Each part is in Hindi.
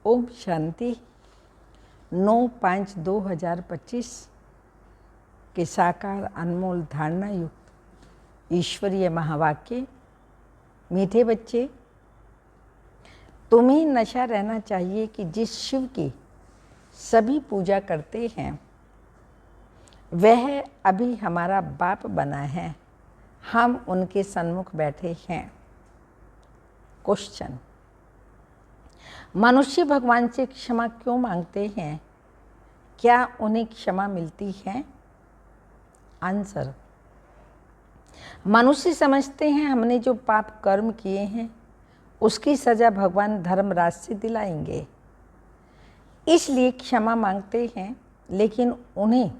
ओम शांति। 9/5/2025 के साकार अनमोल धारणा युक्त ईश्वरीय महावाक्य। मीठे बच्चे, तुम्हें नशा रहना चाहिए कि जिस शिव की सभी पूजा करते हैं वह अभी हमारा बाप बना है, हम उनके सन्मुख बैठे हैं। क्वेश्चन: मनुष्य भगवान से क्षमा क्यों मांगते हैं? क्या उन्हें क्षमा मिलती है? आंसर: मनुष्य समझते हैं हमने जो पाप कर्म किए हैं उसकी सजा भगवान धर्मराज से दिलाएंगे, इसलिए क्षमा मांगते हैं, लेकिन उन्हें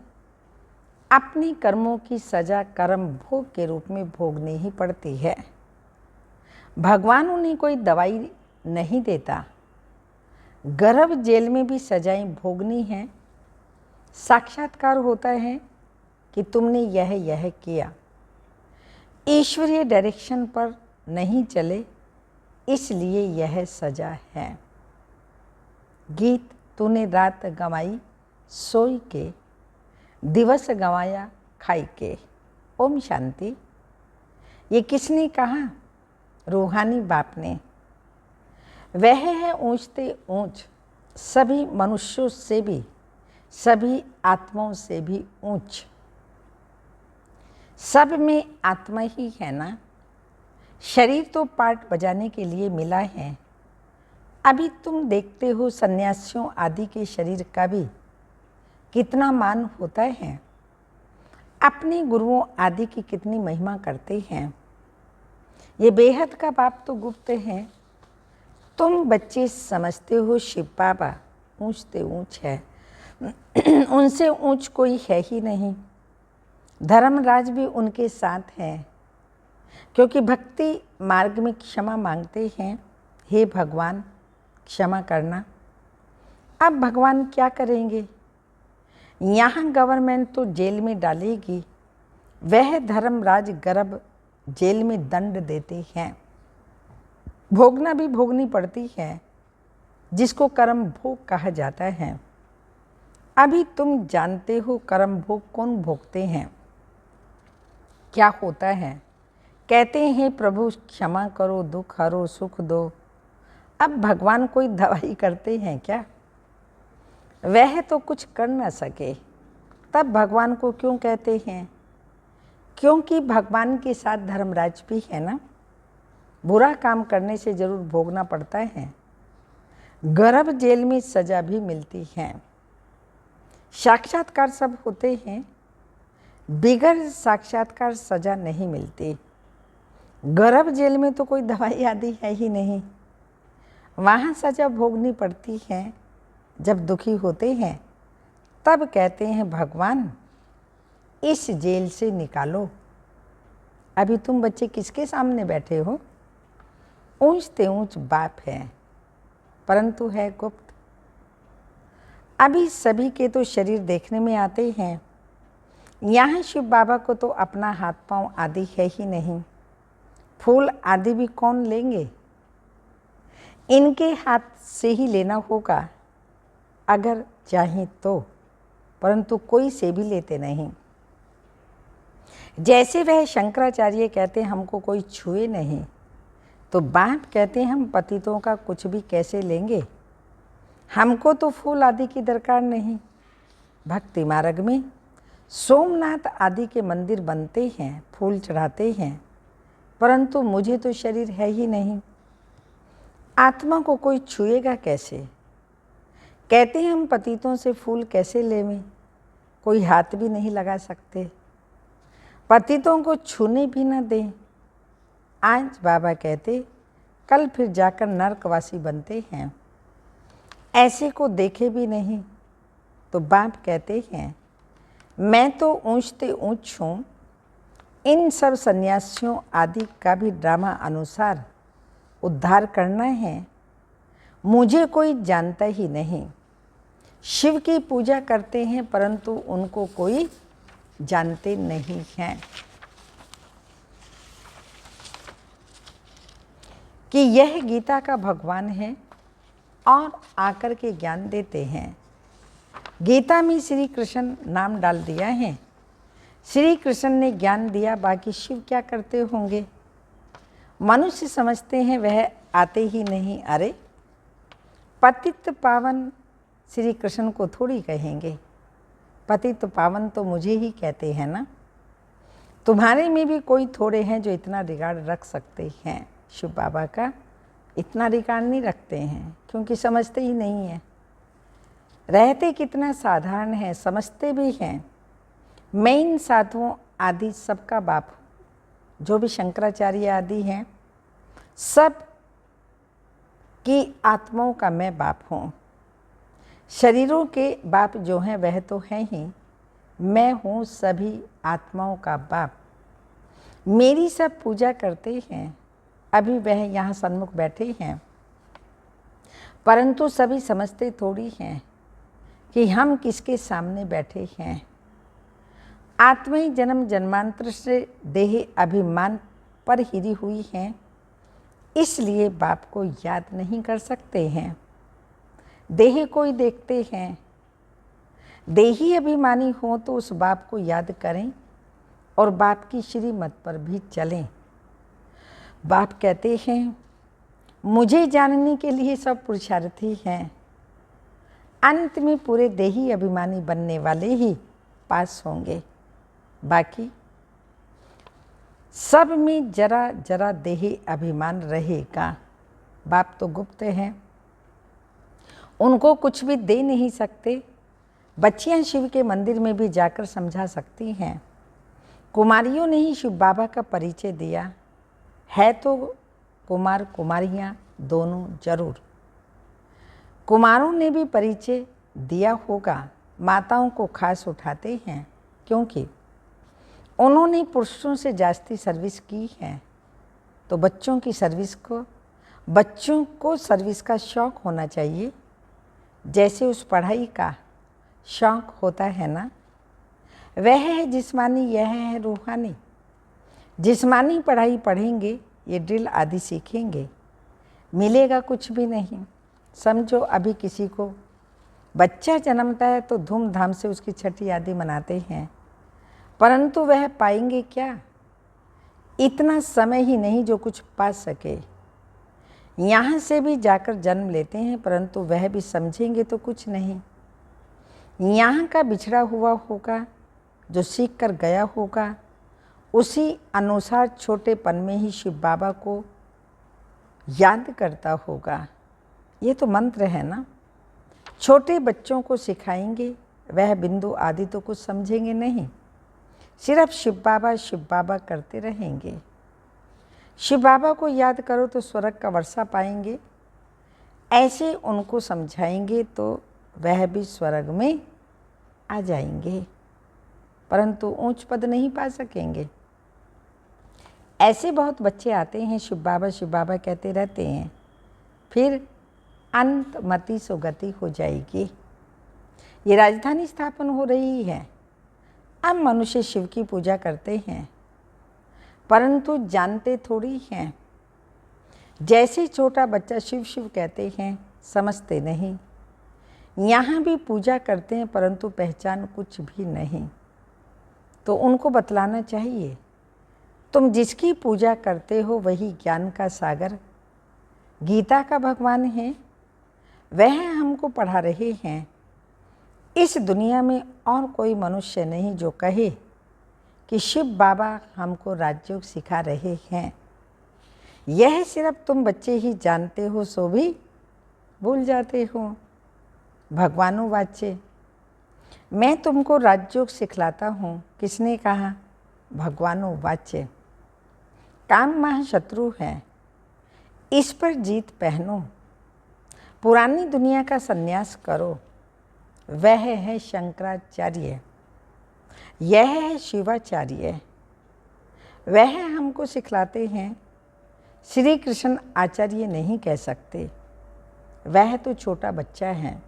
अपने कर्मों की सजा कर्म भोग के रूप में भोगनी ही पड़ती है। भगवान उन्हें कोई दवाई नहीं देता। गर्भ जेल में भी सजाएं भोगनी है। साक्षात्कार होता है कि तुमने यह किया, ईश्वरीय डायरेक्शन पर नहीं चले, इसलिए यह सजा है। गीत: तूने रात गंवाई सोई के, दिवस गंवाया खाई के। ओम शांति। ये किसने कहा? रूहानी बाप ने। वह है ऊंचते ऊंच, सभी मनुष्यों से भी, सभी आत्माओं से भी ऊंच। सब में आत्मा ही है ना। शरीर तो पार्ट बजाने के लिए मिला है। अभी तुम देखते हो सन्यासियों आदि के शरीर का भी कितना मान होता है, अपने गुरुओं आदि की कितनी महिमा करते हैं। ये बेहद का बाप तो गुप्त है। तुम बच्चे समझते हो शिव बाबा ऊंचते ऊंच है, उनसे ऊंच कोई है ही नहीं। धर्मराज भी उनके साथ है, क्योंकि भक्ति मार्ग में क्षमा मांगते हैं। हे भगवान, क्षमा करना। अब भगवान क्या करेंगे? यहाँ गवर्नमेंट तो जेल में डालेगी, वह धर्मराज गर्भ जेल में दंड देते हैं। भोगना भी भोगनी पड़ती है, जिसको कर्म भोग कहा जाता है। अभी तुम जानते हो कर्म भोग कौन भोगते हैं, क्या होता है। कहते हैं प्रभु क्षमा करो, दुख हरो, सुख दो। अब भगवान कोई दवाई करते हैं क्या? वह तो कुछ कर न सके, तब भगवान को क्यों कहते हैं? क्योंकि भगवान के साथ धर्मराज भी है ना। बुरा काम करने से जरूर भोगना पड़ता है। गर्भ जेल में सजा भी मिलती है। साक्षात्कार सब होते हैं, बिगड़ साक्षात्कार सजा नहीं मिलती। गर्भ जेल में तो कोई दवाई आदि है ही नहीं, वहाँ सजा भोगनी पड़ती है। जब दुखी होते हैं तब कहते हैं भगवान इस जेल से निकालो। अभी तुम बच्चे किसके सामने बैठे हो? ऊंचते ऊंच बाप है, परंतु है गुप्त। अभी सभी के तो शरीर देखने में आते हैं। यहाँ शिव बाबा को तो अपना हाथ पांव आदि है ही नहीं। फूल आदि भी कौन लेंगे? इनके हाथ से ही लेना होगा अगर चाहे तो, परंतु कोई से भी लेते नहीं। जैसे वह शंकराचार्य कहते हमको कोई छुए नहीं, तो बाप कहते हम पतितों का कुछ भी कैसे लेंगे। हमको तो फूल आदि की दरकार नहीं। भक्ति मार्ग में सोमनाथ आदि के मंदिर बनते हैं, फूल चढ़ाते हैं, परंतु मुझे तो शरीर है ही नहीं। आत्मा को कोई छुएगा कैसे? कहते हैं हम पतितों से फूल कैसे लेवें, कोई हाथ भी नहीं लगा सकते, पतितों को छूने भी न दें। आज बाबा कहते कल फिर जाकर नरकवासी बनते हैं, ऐसे को देखे भी नहीं। तो बाप कहते हैं मैं तो ऊंचते ऊंच हूँ। इन सब सन्यासियों आदि का भी ड्रामा अनुसार उद्धार करना है। मुझे कोई जानता ही नहीं। शिव की पूजा करते हैं, परंतु उनको कोई जानते नहीं हैं कि यह गीता का भगवान है, और आकर के ज्ञान देते हैं। गीता में श्री कृष्ण नाम डाल दिया है। श्री कृष्ण ने ज्ञान दिया, बाकी शिव क्या करते होंगे? मनुष्य समझते हैं वह आते ही नहीं। अरे पतित पावन श्री कृष्ण को थोड़ी कहेंगे, पतित पावन तो मुझे ही कहते हैं ना। तुम्हारे में भी कोई थोड़े हैं जो इतना रिगार्ड रख सकते हैं। शिव बाबा का इतना रिगार्ड नहीं रखते हैं, क्योंकि समझते ही नहीं है। रहते कितना साधारण है, समझते भी हैं। मैं इन साधुओं आदि सबका बाप हूँ, जो भी शंकराचार्य आदि हैं, सब की आत्माओं का मैं बाप हूँ। शरीरों के बाप जो हैं वह तो हैं ही, मैं हूँ सभी आत्माओं का बाप। मेरी सब पूजा करते हैं। अभी वह यहाँ सन्मुख बैठे हैं, परंतु सभी समझते थोड़ी हैं कि हम किसके सामने बैठे हैं। आत्मा ही जन्म जन्मांतर से देह अभिमान पर हिरी हुई हैं, इसलिए बाप को याद नहीं कर सकते हैं। देह को ही देखते हैं। देही अभिमानी हो तो उस बाप को याद करें और बाप की श्रीमत पर भी चलें। बाप कहते हैं मुझे जानने के लिए सब पुरुषार्थी हैं, अंत में पूरे देही अभिमानी बनने वाले ही पास होंगे। बाकी सब में जरा जरा देही अभिमान रहेगा। बाप तो गुप्त हैं, उनको कुछ भी दे नहीं सकते। बच्चियां शिव के मंदिर में भी जाकर समझा सकती हैं। कुमारियों ने ही शिव बाबा का परिचय दिया है, तो कुमार कुमारियां दोनों जरूर। कुमारों ने भी परिचय दिया होगा। माताओं को खास उठाते हैं, क्योंकि उन्होंने पुरुषों से जास्ती सर्विस की है। तो बच्चों को सर्विस का शौक़ होना चाहिए, जैसे उस पढ़ाई का शौक़ होता है ना। वह है जिस्मानी, यह है रूहानी। जिस्मानी पढ़ाई पढ़ेंगे, ये ड्रिल आदि सीखेंगे, मिलेगा कुछ भी नहीं। समझो अभी किसी को बच्चा जन्मता है तो धूमधाम से उसकी छठी आदि मनाते हैं, परंतु वह पाएंगे क्या? इतना समय ही नहीं जो कुछ पा सके। यहाँ से भी जाकर जन्म लेते हैं, परंतु वह भी समझेंगे तो कुछ नहीं। यहाँ का बिछड़ा हुआ होगा, जो सीख कर गया होगा, उसी अनुसार छोटेपन में ही शिव बाबा को याद करता होगा। ये तो मंत्र है ना। छोटे बच्चों को सिखाएंगे, वह बिंदु आदि तो कुछ समझेंगे नहीं, सिर्फ शिव बाबा करते रहेंगे। शिव बाबा को याद करो तो स्वर्ग का वर्षा पाएंगे। ऐसे उनको समझाएंगे तो वह भी स्वर्ग में आ जाएंगे, परंतु ऊंच पद नहीं पा सकेंगे। ऐसे बहुत बच्चे आते हैं, शिव बाबा कहते रहते हैं, फिर अंत मति सुगति हो जाएगी। ये राजधानी स्थापन हो रही है। अब मनुष्य शिव की पूजा करते हैं, परंतु जानते थोड़ी हैं। जैसे छोटा बच्चा शिव शिव कहते हैं, समझते नहीं। यहाँ भी पूजा करते हैं, परंतु पहचान कुछ भी नहीं। तो उनको बतलाना चाहिए, तुम जिसकी पूजा करते हो वही ज्ञान का सागर गीता का भगवान है, वह हमको पढ़ा रहे हैं। इस दुनिया में और कोई मनुष्य नहीं जो कहे कि शिव बाबा हमको राजयोग सिखा रहे हैं। यह सिर्फ तुम बच्चे ही जानते हो, सो भी भूल जाते हो। भगवानो वाच्य, मैं तुमको राजयोग सिखलाता हूँ। किसने कहा? भगवानो वाच्य। काम महाशत्रु है, इस पर जीत पहनो। पुरानी दुनिया का संन्यास करो। वह है शंकराचार्य, यह है शिवाचार्य। वह हमको सिखलाते हैं। श्री कृष्ण आचार्य नहीं कह सकते, वह तो छोटा बच्चा है।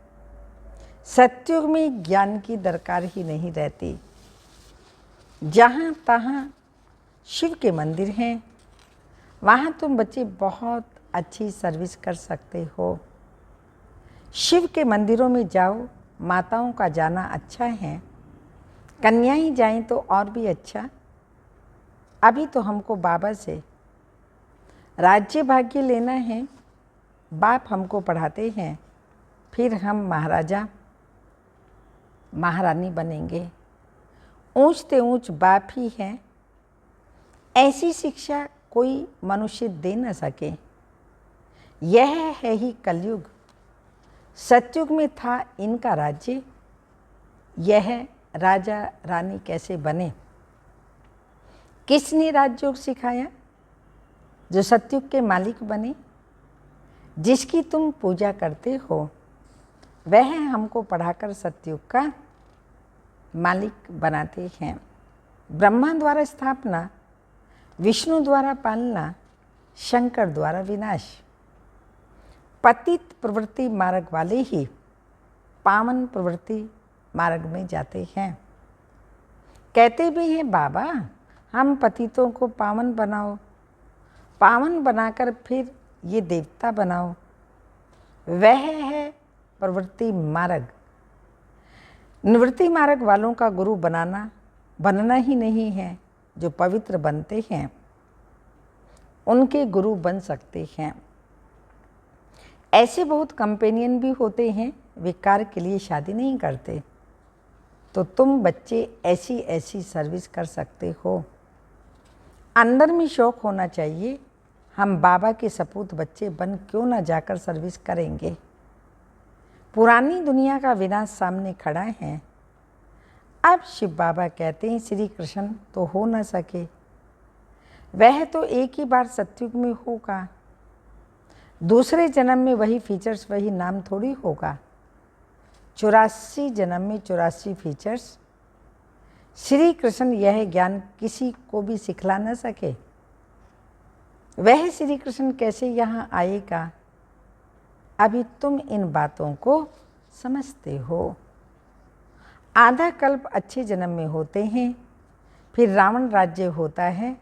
सत्युग में ज्ञान की दरकार ही नहीं रहती। जहाँ तहाँ शिव के मंदिर हैं, वहाँ तुम बच्चे बहुत अच्छी सर्विस कर सकते हो। शिव के मंदिरों में जाओ, माताओं का जाना अच्छा है, कन्याएं जाएं तो और भी अच्छा। अभी तो हमको बाबा से राज्य भाग्य लेना है, बाप हमको पढ़ाते हैं, फिर हम महाराजा महारानी बनेंगे। ऊंच ते ऊंच बाप ही है, ऐसी शिक्षा कोई मनुष्य दे न सके। यह है ही कलयुग, सतयुग में था इनका राज्य, यह राजा रानी कैसे बने। किसने राजयोग सिखाया? जो सतयुग के मालिक बने, जिसकी तुम पूजा करते हो, वह हमको पढ़ाकर सतयुग का मालिक बनाते हैं। ब्रह्मा द्वारा स्थापना, विष्णु द्वारा पालना, शंकर द्वारा विनाश। पतित प्रवृत्ति मार्ग वाले ही पावन प्रवृत्ति मार्ग में जाते हैं। कहते भी हैं बाबा हम पतितों को पावन बनाओ, पावन बनाकर फिर ये देवता बनाओ। वह है प्रवृत्ति मार्ग। निवृत्ति मार्ग वालों का गुरु बनना ही नहीं है। जो पवित्र बनते हैं उनके गुरु बन सकते हैं। ऐसे बहुत कंपेनियन भी होते हैं, वे कार के लिए शादी नहीं करते, तो तुम बच्चे ऐसी ऐसी सर्विस कर सकते हो। अंदर में शौक होना चाहिए, हम बाबा के सपूत बच्चे बन क्यों ना जाकर सर्विस करेंगे। पुरानी दुनिया का विनाश सामने खड़ा है। अब शिव बाबा कहते हैं श्री कृष्ण तो हो न सके, वह तो एक ही बार सतयुग में होगा, दूसरे जन्म में वही फीचर्स वही नाम थोड़ी होगा। 84 जन्म में 84 फीचर्स। श्री कृष्ण यह ज्ञान किसी को भी सिखला न सके, वह श्री कृष्ण कैसे यहाँ आएगा। अभी तुम इन बातों को समझते हो। आधा कल्प अच्छे जन्म में होते हैं, फिर रावण राज्य होता है,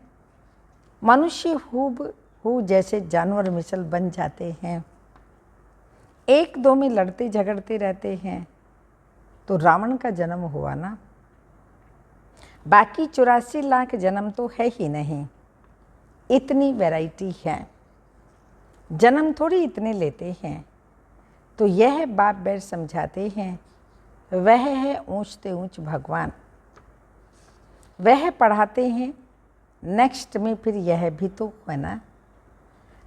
मनुष्य हूबहू जैसे जानवर मिसल बन जाते हैं, एक दो में लड़ते झगड़ते रहते हैं, तो रावण का जन्म हुआ ना। बाकी 84 लाख जन्म तो है ही नहीं। इतनी वैरायटी है, जन्म थोड़ी इतने लेते हैं। तो यह बाप बैठ समझाते हैं, वह है ऊंचते ऊंच भगवान। वह पढ़ाते हैं, नेक्स्ट में फिर यह भी तो है ना।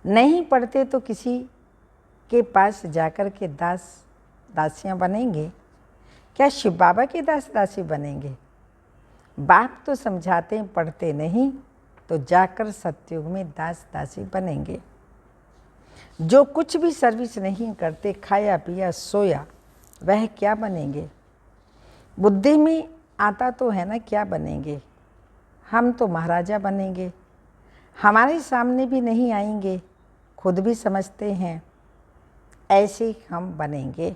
नहीं पढ़ते तो किसी के पास जाकर के दास दासियां बनेंगे क्या? शिव बाबा के दास दासी बनेंगे? बाप तो समझाते हैं, पढ़ते नहीं तो जाकर सतयुग में दास दासी बनेंगे। जो कुछ भी सर्विस नहीं करते, खाया पिया सोया, वह क्या बनेंगे? बुद्धि में आता तो है ना क्या बनेंगे। हम तो महाराजा बनेंगे, हमारे सामने भी नहीं आएंगे, खुद भी समझते हैं ऐसे हम बनेंगे।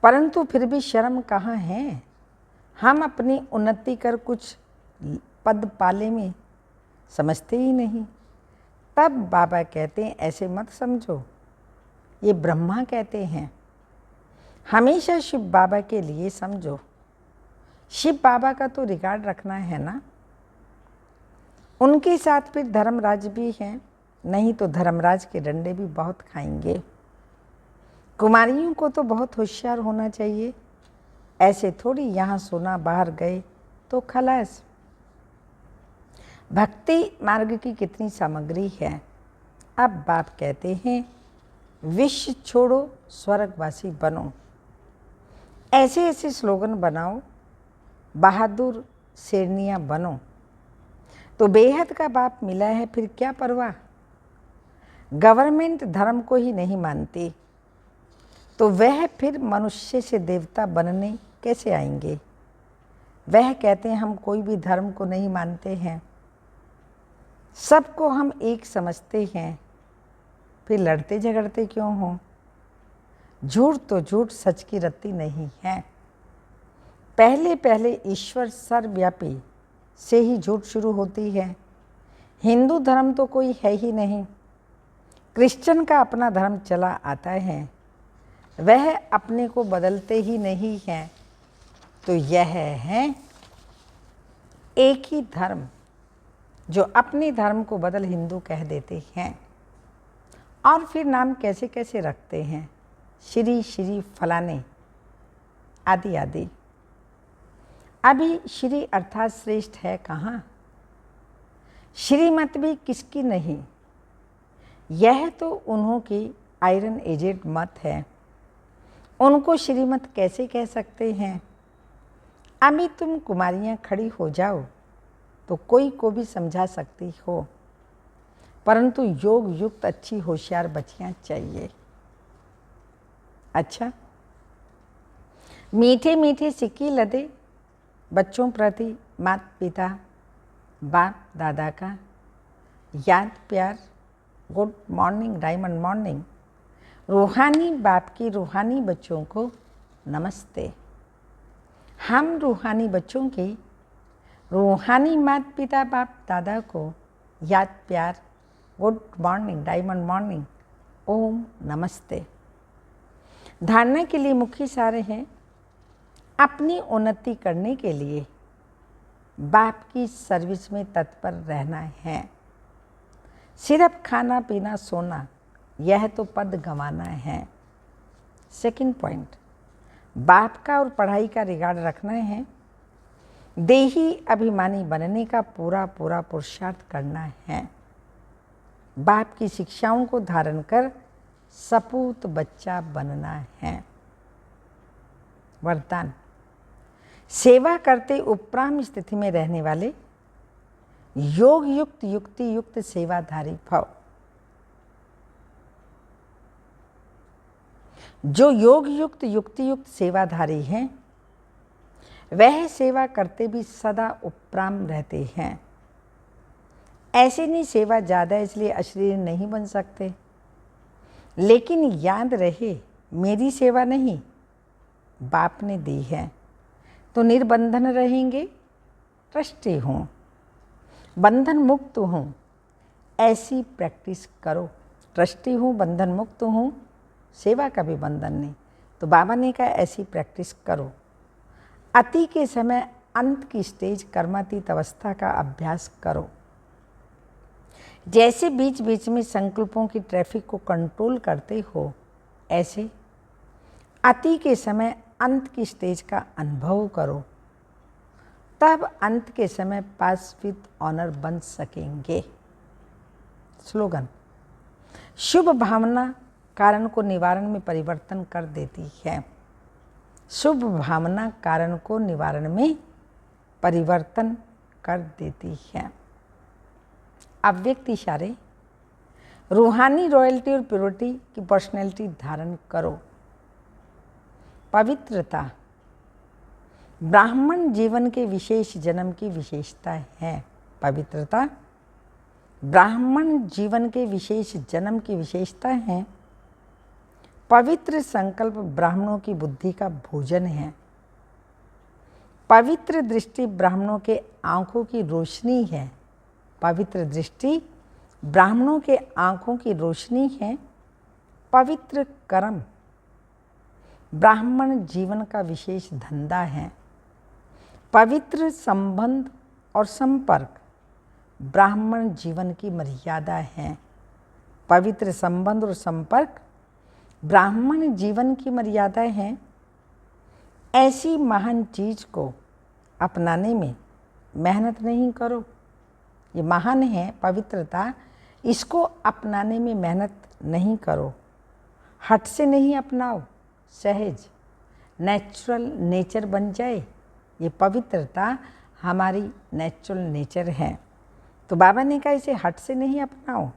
परंतु फिर भी शर्म कहाँ है, हम अपनी उन्नति कर कुछ पद पाले में समझते ही नहीं। तब बाबा कहते हैं ऐसे मत समझो, ये ब्रह्मा कहते हैं, हमेशा शिव बाबा के लिए समझो। शिव बाबा का तो रिकॉर्ड रखना है ना। उनके साथ फिर धर्मराज भी हैं, नहीं तो धर्मराज के डंडे भी बहुत खाएंगे। कुमारियों को तो बहुत होशियार होना चाहिए, ऐसे थोड़ी यहाँ सोना बाहर गए तो खलास। भक्ति मार्ग की कितनी सामग्री है। अब बाप कहते हैं विश्व छोड़ो स्वर्गवासी बनो। ऐसे ऐसे स्लोगन बनाओ, बहादुर शेरनियाँ बनो। तो बेहद का बाप मिला है, फिर क्या परवाह। गवर्नमेंट धर्म को ही नहीं मानती तो वह फिर मनुष्य से देवता बनने कैसे आएंगे। वह कहते हैं हम कोई भी धर्म को नहीं मानते हैं, सबको हम एक समझते हैं, फिर लड़ते झगड़ते क्यों हों। झूठ तो झूठ, सच की रत्ती नहीं है। पहले पहले ईश्वर सर्वव्यापी से ही झूठ शुरू होती है। हिंदू धर्म तो कोई है ही नहीं, क्रिश्चियन का अपना धर्म चला आता है, वह अपने को बदलते ही नहीं हैं, तो यह है एक ही धर्म जो अपने धर्म को बदल हिंदू कह देते हैं और फिर नाम कैसे कैसे रखते हैं, श्री श्री फलाने आदि आदि। अभी श्री अर्थात श्रेष्ठ है कहाँ, श्रीमत भी किसकी नहीं, यह तो उन्हों की आयरन एजेड मत है, उनको श्रीमत कैसे कह सकते हैं। अभी तुम कुमारियाँ खड़ी हो जाओ तो कोई को भी समझा सकती हो, परंतु योग युक्त अच्छी होशियार बच्चियाँ चाहिए। अच्छा, मीठे मीठे सिक्के लदे बच्चों प्रति माता पिता बाप दादा का याद प्यार, गुड मॉर्निंग डायमंड मॉर्निंग। रूहानी बाप की रूहानी बच्चों को नमस्ते। हम रूहानी बच्चों के रूहानी माता पिता बाप दादा को याद प्यार, गुड मॉर्निंग डायमंड मॉर्निंग, ओम नमस्ते। धारणा के लिए मुख्य सारे हैं, अपनी उन्नति करने के लिए बाप की सर्विस में तत्पर रहना है। सिर्फ खाना पीना सोना यह तो पद गंवाना है। सेकंड पॉइंट, बाप का और पढ़ाई का रिगार्ड रखना है। देही अभिमानी बनने का पूरा पूरा पुरुषार्थ करना है। बाप की शिक्षाओं को धारण कर सपूत बच्चा बनना है। वरदान, सेवा करते उपराम स्थिति में रहने वाले योग युक्त युक्ति युक्त सेवाधारी भव। जो योग युक्त युक्ति युक्त सेवाधारी हैं वह सेवा करते भी सदा उपराम रहते हैं। ऐसे नहीं सेवा ज़्यादा इसलिए अशरीर नहीं बन सकते, लेकिन याद रहे मेरी सेवा नहीं बाप ने दी है, तो निर्बंधन रहेंगे, ट्रस्टी हूँ, बंधन मुक्त हूँ, ऐसी प्रैक्टिस करो। ट्रस्टी हूँ, बंधन मुक्त हूँ, सेवा का भी बंधन नहीं, तो बाबा ने कहा ऐसी प्रैक्टिस करो। अति के समय अंत की स्टेज कर्मातीत अवस्था का अभ्यास करो। जैसे बीच बीच में संकल्पों की ट्रैफिक को कंट्रोल करते हो, ऐसे अति के समय अंत की स्टेज का अनुभव करो, तब अंत के समय पास विद ऑनर बन सकेंगे। स्लोगन, शुभ भावना कारण को निवारण में परिवर्तन कर देती है। शुभ भावना कारण को निवारण में परिवर्तन कर देती है। अव्यक्त इशारे, रूहानी रॉयल्टी और प्योरिटी की पर्सनैलिटी धारण करो। पवित्रता ब्राह्मण जीवन के विशेष जन्म की विशेषता है। पवित्रता ब्राह्मण जीवन के विशेष जन्म की विशेषता है। पवित्र संकल्प ब्राह्मणों की बुद्धि का भोजन है। पवित्र दृष्टि ब्राह्मणों के आँखों की रोशनी है। पवित्र दृष्टि ब्राह्मणों के आँखों की रोशनी है। पवित्र कर्म ब्राह्मण जीवन का विशेष धंधा है। पवित्र संबंध और संपर्क ब्राह्मण जीवन की मर्यादा है। पवित्र संबंध और संपर्क ब्राह्मण जीवन की मर्यादा है। ऐसी महान चीज को अपनाने में मेहनत नहीं करो। ये महान है पवित्रता, इसको अपनाने में मेहनत नहीं करो। हट से नहीं अपनाओ, सहज नेचुरल नेचर बन जाए। ये पवित्रता हमारी नेचुरल नेचर है। तो बाबा ने कहा इसे हट से नहीं अपनाओ।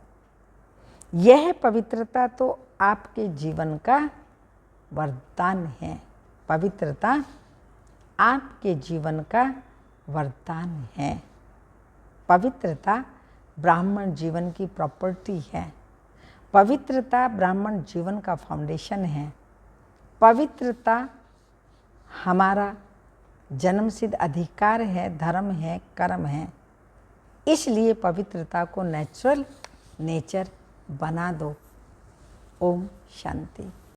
यह पवित्रता तो आपके जीवन का वरदान है। पवित्रता आपके जीवन का वरदान है। पवित्रता ब्राह्मण जीवन की प्रॉपर्टी है। पवित्रता ब्राह्मण जीवन का फाउंडेशन है। पवित्रता हमारा जन्मसिद्ध अधिकार है, धर्म है, कर्म है। इसलिए पवित्रता को नेचुरल नेचर बना दो। ओम शांति।